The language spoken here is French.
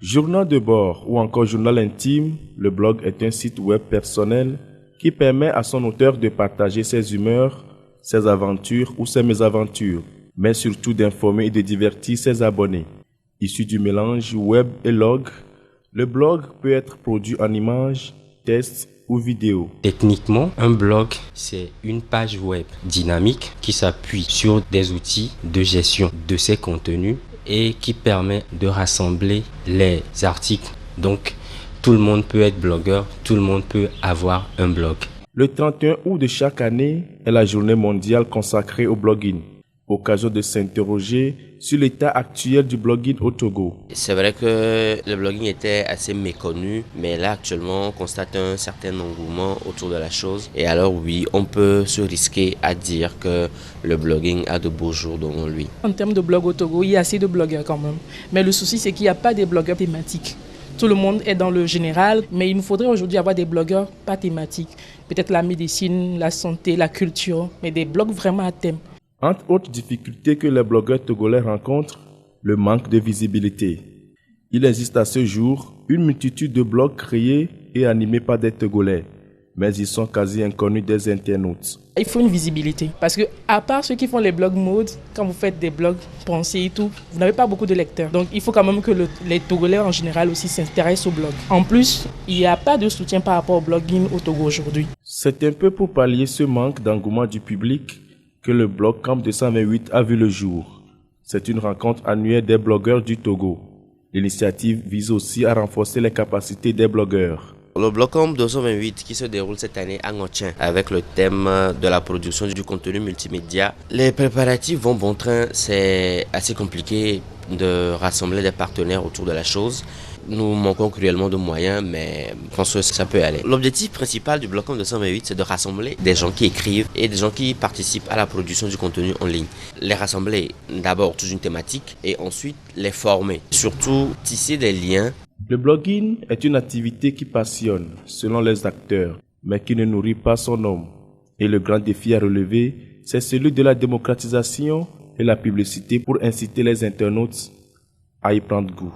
Journal de bord ou encore journal intime, le blog est un site web personnel qui permet à son auteur de partager ses humeurs, ses aventures ou ses mésaventures, mais surtout d'informer et de divertir ses abonnés. Issu du mélange web et log, le blog peut être produit en images, textes ou vidéos. Techniquement, un blog, c'est une page web dynamique qui s'appuie sur des outils de gestion de ses contenus et qui permet de rassembler les articles. Donc, tout le monde peut être blogueur, tout le monde peut avoir un blog. Le 31 août de chaque année est la journée mondiale consacrée au blogging. Occasion de s'interroger sur l'état actuel du blogging au Togo. C'est vrai que le blogging était assez méconnu, mais là actuellement on constate un certain engouement autour de la chose. Et alors oui, on peut se risquer à dire que le blogging a de beaux jours devant lui. En termes de blog au Togo, il y a assez de blogueurs quand même. Mais le souci c'est qu'il n'y a pas des blogueurs thématiques. Tout le monde est dans le général, mais il nous faudrait aujourd'hui avoir des blogueurs pas thématiques. Peut-être la médecine, la santé, la culture, mais des blogs vraiment à thème. Entre autres difficultés que les blogueurs togolais rencontrent, le manque de visibilité. Il existe à ce jour une multitude de blogs créés et animés par des Togolais, mais ils sont quasi inconnus des internautes. Il faut une visibilité, parce que à part ceux qui font les blogs mode, quand vous faites des blogs pensés et tout, vous n'avez pas beaucoup de lecteurs. Donc il faut quand même que les Togolais en général aussi s'intéressent au blog. En plus, il n'y a pas de soutien par rapport au blogging au Togo aujourd'hui. C'est un peu pour pallier ce manque d'engouement du public que le blog Camp 228 a vu le jour. C'est une rencontre annuelle des blogueurs du Togo. L'initiative vise aussi à renforcer les capacités des blogueurs. Le blog Camp 228 qui se déroule cette année à Ngotchen avec le thème de la production du contenu multimédia. Les préparatifs vont bon train, c'est assez compliqué de rassembler des partenaires autour de la chose. Nous manquons cruellement de moyens, mais je pense que ça peut aller. L'objectif principal du blog Camp 228, c'est de rassembler des gens qui écrivent et des gens qui participent à la production du contenu en ligne. Les rassembler d'abord sous une thématique et ensuite les former. Surtout tisser des liens. Le blogging est une activité qui passionne, selon les acteurs, mais qui ne nourrit pas son homme. Et le grand défi à relever, c'est celui de la démocratisation et la publicité pour inciter les internautes à y prendre goût.